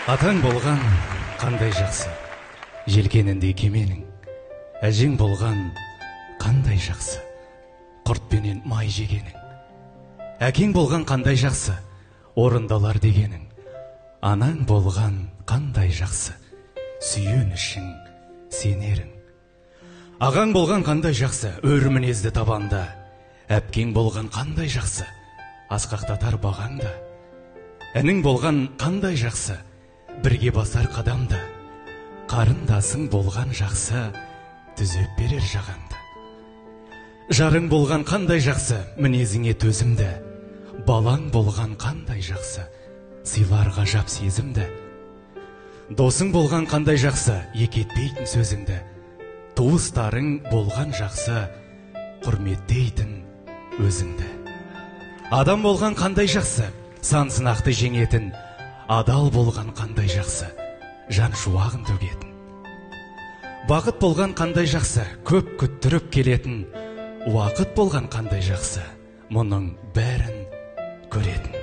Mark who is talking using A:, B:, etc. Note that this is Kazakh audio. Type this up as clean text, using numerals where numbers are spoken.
A: Атаң болған қандай жақсы, желкеніндей кеменің. Әжең болған қандай жақсы, құртпенен май жегенің. Әкең болған қандай жақсы, орындалар дегенің. Анаң болған қандай жақсы, сүйенішің, сенерің. Ағаң болған қандай жақсы, өр мінезді табанда. Әпкең болған қандай жақсы, асқақтатар бағаңда. Әнің болған қандай жақсы, бірге басар қадамда. Қарындасың болған жақсы, түзеп берер жағаңды. Жарың болған қандай жақсы, мінезіңе төзімді. Балаң болған қандай жақсы, сыйлар ғажап сезімді. Досың болған қандай жақсы, екетпейтін сөзіңді. Туыстарың болған жақсы, құрметтейтін өзіңді. Адам болған қандай жақсы, сан сынақты жеңетін. Адал болған қандай жақсы, жан шуағын төгетін. Бақыт болған қандай жақсы, көп күттіріп келетін. Уақыт болған қандай жақсы, мұның бәрін көретін.